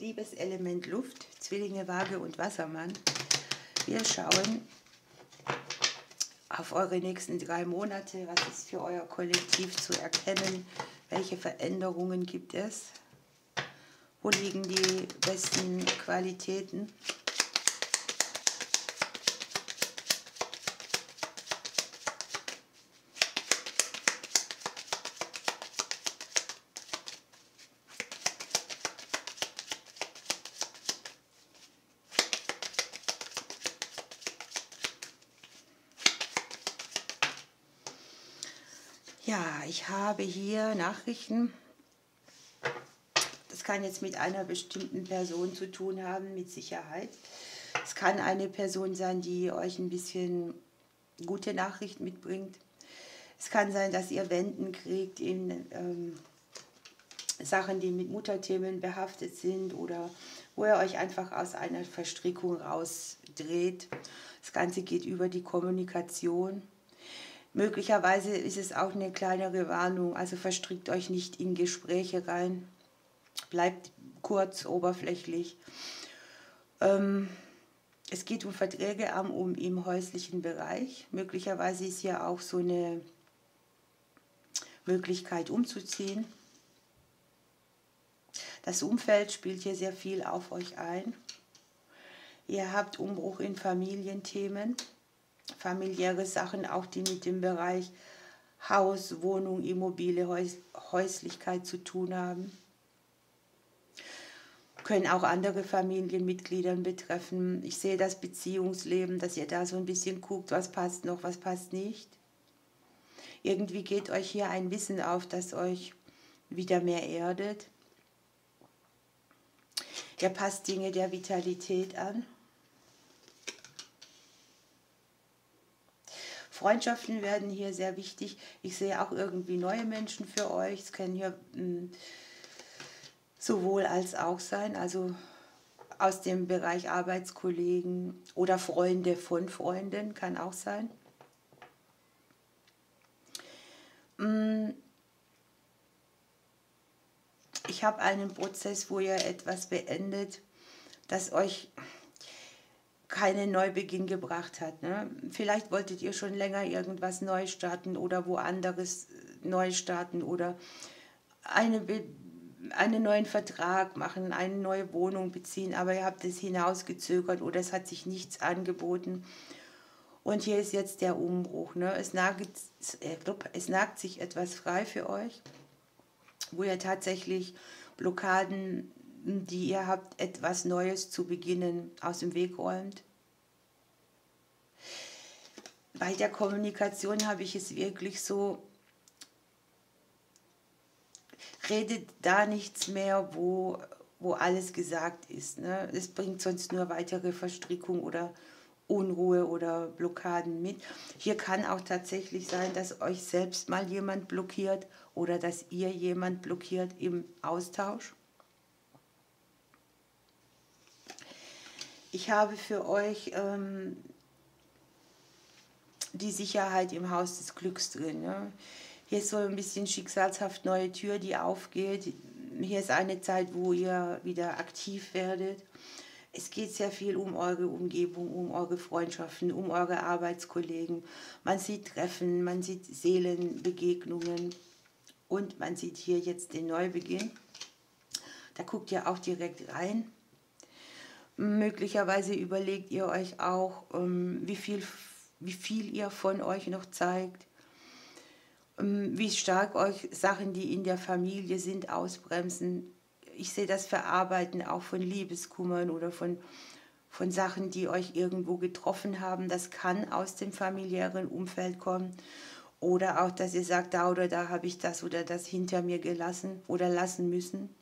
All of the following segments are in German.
Liebeselement Luft, Zwillinge, Waage und Wassermann. Wir schauen auf eure nächsten 3 Monate. Was ist für euer Kollektiv zu erkennen? Welche Veränderungen gibt es? Wo liegen die besten Qualitäten? Ja, ich habe hier Nachrichten. Das kann jetzt mit einer bestimmten Person zu tun haben, mit Sicherheit. Es kann eine Person sein, die euch ein bisschen gute Nachricht mitbringt. Es kann sein, dass ihr Wenden kriegt in Sachen, die mit Mutterthemen behaftet sind oder wo ihr euch einfach aus einer Verstrickung rausdreht. Das Ganze geht über die Kommunikation. Möglicherweise ist es auch eine kleinere Warnung, also verstrickt euch nicht in Gespräche rein. Bleibt kurz, oberflächlich. Es geht um Verträge im häuslichen Bereich. Möglicherweise ist hier auch so eine Möglichkeit umzuziehen. Das Umfeld spielt hier sehr viel auf euch ein. Ihr habt Umbruch in Familienthemen, familiäre Sachen, auch die mit dem Bereich Haus, Wohnung, Immobilie, Häuslichkeit zu tun haben. Können auch andere Familienmitglieder betreffen. Ich sehe das Beziehungsleben, dass ihr da so ein bisschen guckt, was passt noch, was passt nicht. Irgendwie geht euch hier ein Wissen auf, das euch wieder mehr erdet. Ihr passt Dinge der Vitalität an. Freundschaften werden hier sehr wichtig. Ich sehe auch irgendwie neue Menschen für euch. Es können hier sowohl als auch sein, also aus dem Bereich Arbeitskollegen oder Freunde von Freunden, kann auch sein. Ich habe einen Prozess, wo ihr etwas beendet, das euch keinen Neubeginn gebracht hat. Ne? Vielleicht wolltet ihr schon länger irgendwas neu starten oder woanders neu starten oder einen neuen Vertrag machen, eine neue Wohnung beziehen, aber ihr habt es hinausgezögert oder es hat sich nichts angeboten. Und hier ist jetzt der Umbruch. Ne? Es nagt sich etwas frei für euch, wo ihr tatsächlich Blockaden, die ihr habt, etwas Neues zu beginnen, aus dem Weg räumt. Bei der Kommunikation habe ich es wirklich so, redet da nichts mehr, wo alles gesagt ist. Ne? Es bringt sonst nur weitere Verstrickung oder Unruhe oder Blockaden mit. Hier kann auch tatsächlich sein, dass euch selbst mal jemand blockiert oder dass ihr jemand blockiert im Austausch. Ich habe für euch die Sicherheit im Haus des Glücks drin. Ne? Hier ist so ein bisschen schicksalshaft neue Tür, die aufgeht. Hier ist eine Zeit, wo ihr wieder aktiv werdet. Es geht sehr viel um eure Umgebung, um eure Freundschaften, um eure Arbeitskollegen. Man sieht Treffen, man sieht Seelenbegegnungen und man sieht hier jetzt den Neubeginn. Da guckt ihr auch direkt rein. Möglicherweise überlegt ihr euch auch, wie viel ihr von euch noch zeigt, wie stark euch Sachen, die in der Familie sind, ausbremsen. Ich sehe das Verarbeiten auch von Liebeskummern oder von Sachen, die euch irgendwo getroffen haben. Das kann aus dem familiären Umfeld kommen. Oder auch, dass ihr sagt, da oder da habe ich das oder das hinter mir gelassen oder lassen müssen.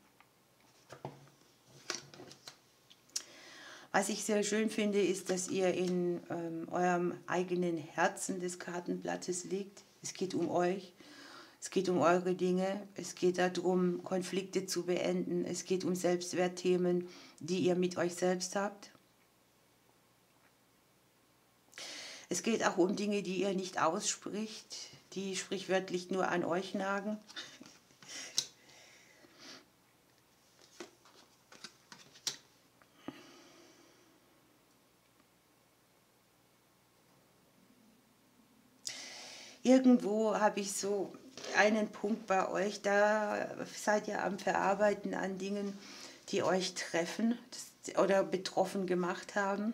Was ich sehr schön finde, ist, dass ihr in eurem eigenen Herzen des Kartenblattes liegt. Es geht um euch, es geht um eure Dinge, es geht darum, Konflikte zu beenden, es geht um Selbstwertthemen, die ihr mit euch selbst habt. Es geht auch um Dinge, die ihr nicht ausspricht, die sprichwörtlich nur an euch nagen. Irgendwo habe ich so einen Punkt bei euch, da seid ihr am Verarbeiten an Dingen, die euch treffen oder betroffen gemacht haben.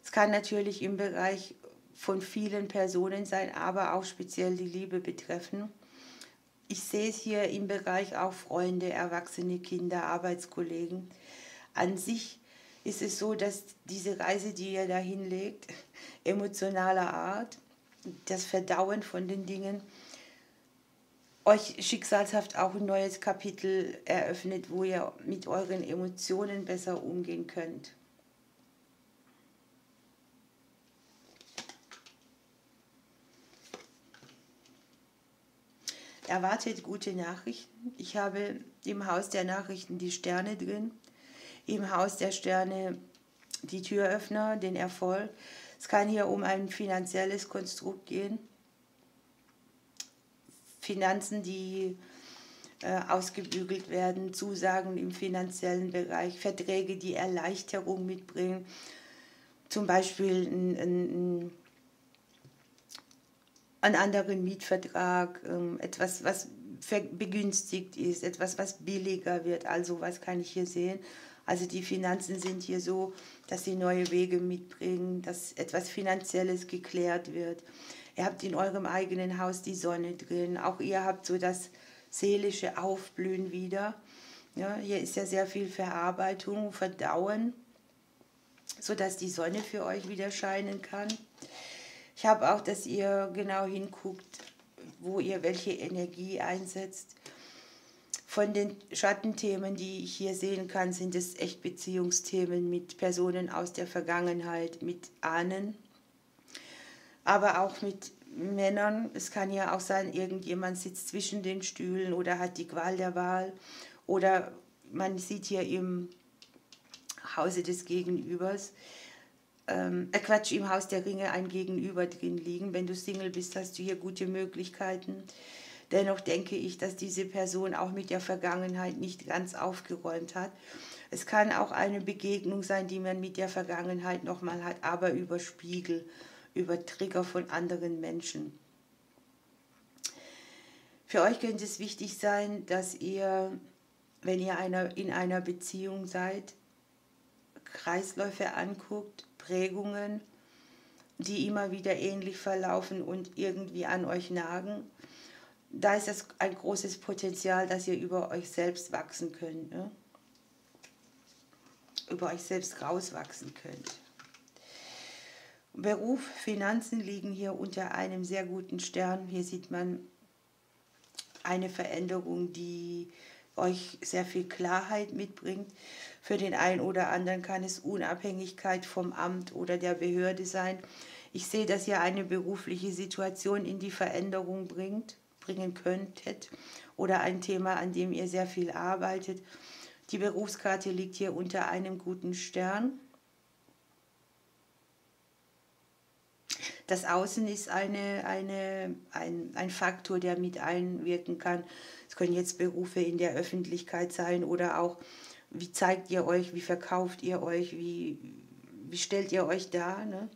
Es kann natürlich im Bereich von vielen Personen sein, aber auch speziell die Liebe betreffen. Ich sehe es hier im Bereich auch Freunde, Erwachsene, Kinder, Arbeitskollegen. An sich ist es so, dass diese Reise, die ihr da hinlegt, emotionaler Art, das Verdauen von den Dingen, euch schicksalshaft auch ein neues Kapitel eröffnet, wo ihr mit euren Emotionen besser umgehen könnt. Erwartet gute Nachrichten. Ich habe im Haus der Nachrichten die Sterne drin, im Haus der Sterne die Türöffner, den Erfolg. Es kann hier um ein finanzielles Konstrukt gehen. Finanzen, die ausgebügelt werden, Zusagen im finanziellen Bereich, Verträge, die Erleichterung mitbringen. Zum Beispiel einen anderen Mietvertrag, etwas, was begünstigt ist, etwas, was billiger wird. Also was kann ich hier sehen? Also die Finanzen sind hier so, dass sie neue Wege mitbringen, dass etwas Finanzielles geklärt wird. Ihr habt in eurem eigenen Haus die Sonne drin. Auch ihr habt so das seelische Aufblühen wieder. Ja, hier ist ja sehr viel Verarbeitung, Verdauen, sodass die Sonne für euch wieder scheinen kann. Ich habe auch, dass ihr genau hinguckt, wo ihr welche Energie einsetzt. Von den Schattenthemen, die ich hier sehen kann, sind es echt Beziehungsthemen mit Personen aus der Vergangenheit, mit Ahnen, aber auch mit Männern. Es kann ja auch sein, irgendjemand sitzt zwischen den Stühlen oder hat die Qual der Wahl. Oder man sieht hier im Hause des Gegenübers, Quatsch, im Haus der Ringe ein Gegenüber drin liegen. Wenn du Single bist, hast du hier gute Möglichkeiten. Dennoch denke ich, dass diese Person auch mit der Vergangenheit nicht ganz aufgeräumt hat. Es kann auch eine Begegnung sein, die man mit der Vergangenheit nochmal hat, aber über Spiegel, über Trigger von anderen Menschen. Für euch könnte es wichtig sein, dass ihr, wenn ihr in einer Beziehung seid, Kreisläufe anguckt, Prägungen, die immer wieder ähnlich verlaufen und irgendwie an euch nagen. Da ist das ein großes Potenzial, dass ihr über euch selbst wachsen könnt, ne? Über euch selbst rauswachsen könnt. Beruf, Finanzen liegen hier unter einem sehr guten Stern. Hier sieht man eine Veränderung, die euch sehr viel Klarheit mitbringt. Für den einen oder anderen kann es Unabhängigkeit vom Amt oder der Behörde sein. Ich sehe, dass ihr eine berufliche Situation in die Veränderung bringen könntet oder ein Thema, an dem ihr sehr viel arbeitet. Die Berufskarte liegt hier unter einem guten Stern. Das Außen ist ein Faktor, der mit einwirken kann. Es können jetzt Berufe in der Öffentlichkeit sein oder auch, wie zeigt ihr euch, wie verkauft ihr euch, wie stellt ihr euch dar, ne?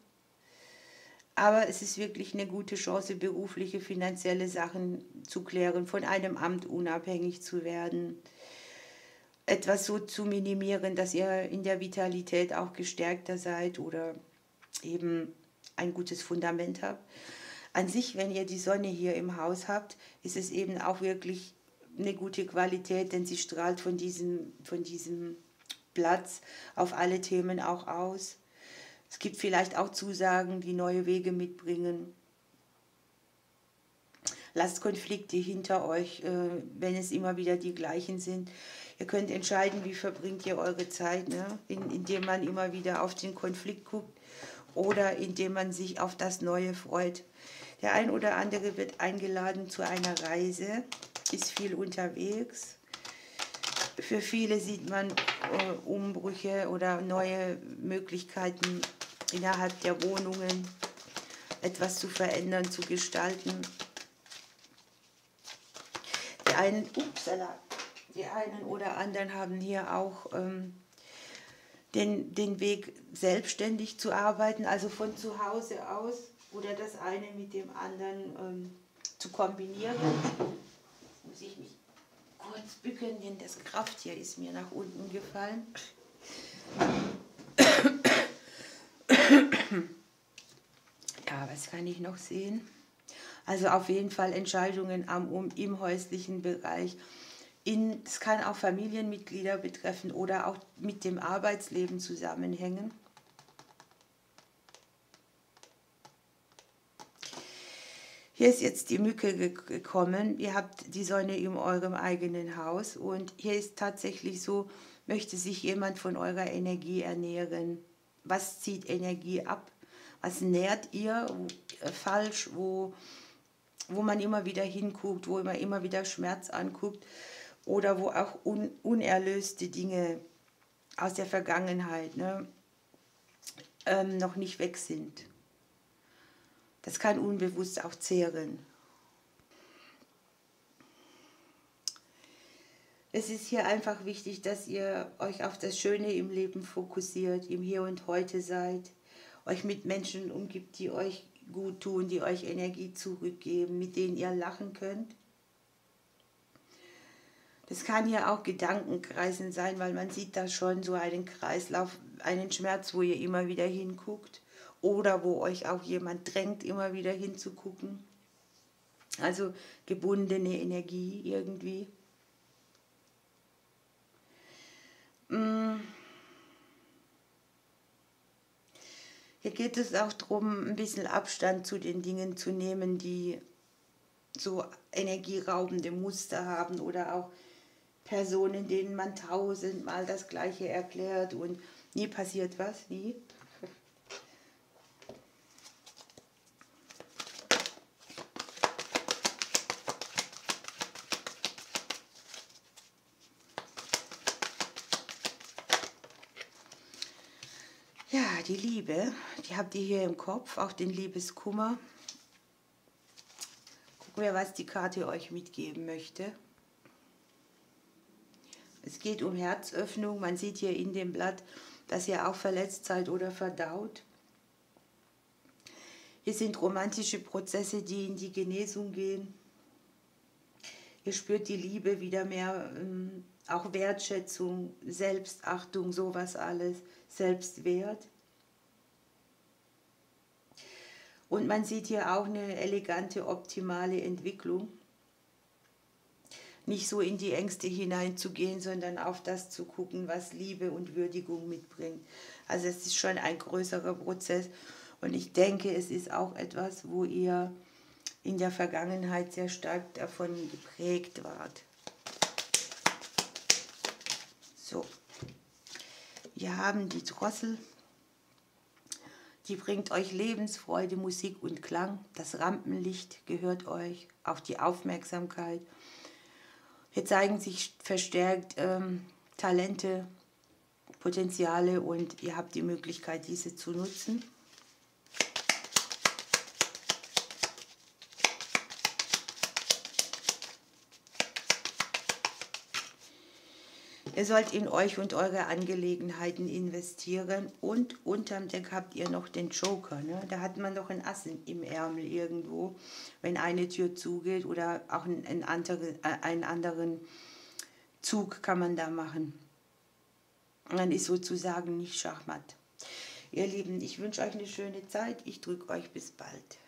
Aber es ist wirklich eine gute Chance, berufliche, finanzielle Sachen zu klären, von einem Amt unabhängig zu werden, etwas so zu minimieren, dass ihr in der Vitalität auch gestärkter seid oder eben ein gutes Fundament habt. An sich, wenn ihr die Sonne hier im Haus habt, ist es eben auch wirklich eine gute Qualität, denn sie strahlt von diesem Platz auf alle Themen auch aus. Es gibt vielleicht auch Zusagen, die neue Wege mitbringen. Lasst Konflikte hinter euch, wenn es immer wieder die gleichen sind. Ihr könnt entscheiden, wie verbringt ihr eure Zeit, ne? Indem man immer wieder auf den Konflikt guckt oder indem man sich auf das Neue freut. Der ein oder andere wird eingeladen zu einer Reise, ist viel unterwegs. Für viele sieht man Umbrüche oder neue Möglichkeiten innerhalb der Wohnungen, etwas zu verändern, zu gestalten. Die einen oder anderen haben hier auch den Weg, selbstständig zu arbeiten, also von zu Hause aus oder das eine mit dem anderen zu kombinieren. Jetzt muss ich mich kurz bücken, denn das Krafttier ist mir nach unten gefallen. Ja, was kann ich noch sehen? Also auf jeden Fall Entscheidungen im häuslichen Bereich. Es kann auch Familienmitglieder betreffen oder auch mit dem Arbeitsleben zusammenhängen. Hier ist jetzt die Mücke gekommen. Ihr habt die Sonne in eurem eigenen Haus und hier ist tatsächlich so, möchte sich jemand von eurer Energie ernähren. Was zieht Energie ab? Was nährt ihr falsch, wo man immer wieder hinguckt, wo man immer wieder Schmerz anguckt oder wo auch unerlöste Dinge aus der Vergangenheit noch nicht weg sind. Das kann unbewusst auch zehren. Es ist hier einfach wichtig, dass ihr euch auf das Schöne im Leben fokussiert, im Hier und Heute seid, euch mit Menschen umgibt, die euch gut tun, die euch Energie zurückgeben, mit denen ihr lachen könnt. Das kann hier auch Gedankenkreisen sein, weil man sieht da schon so einen Kreislauf, einen Schmerz, wo ihr immer wieder hinguckt oder wo euch auch jemand drängt, immer wieder hinzugucken. Also gebundene Energie irgendwie. Hier geht es auch darum, ein bisschen Abstand zu den Dingen zu nehmen, die so energieraubende Muster haben oder auch Personen, denen man tausendmal das Gleiche erklärt und nie passiert was, nie. Ja, die Liebe, die habt ihr hier im Kopf, auch den Liebeskummer. Gucken wir, was die Karte euch mitgeben möchte. Es geht um Herzöffnung. Man sieht hier in dem Blatt, dass ihr auch verletzt seid oder verdaut. Hier sind romantische Prozesse, die in die Genesung gehen. Ihr spürt die Liebe wieder mehr, auch Wertschätzung, Selbstachtung, sowas alles, Selbstwert. Und man sieht hier auch eine elegante, optimale Entwicklung. Nicht so in die Ängste hineinzugehen, sondern auf das zu gucken, was Liebe und Würdigung mitbringt. Also es ist schon ein größerer Prozess und ich denke, es ist auch etwas, wo ihr in der Vergangenheit sehr stark davon geprägt wart. So, wir haben die Drossel, die bringt euch Lebensfreude, Musik und Klang. Das Rampenlicht gehört euch, auch die Aufmerksamkeit. Hier zeigen sich verstärkt Talente, Potenziale und ihr habt die Möglichkeit, diese zu nutzen. Ihr sollt in euch und eure Angelegenheiten investieren und unterm Deck habt ihr noch den Joker. Ne? Da hat man doch ein Ass im Ärmel irgendwo, wenn eine Tür zugeht oder auch einen anderen Zug kann man da machen. Und dann ist sozusagen nicht Schachmatt. Ihr Lieben, ich wünsche euch eine schöne Zeit. Ich drücke euch bis bald.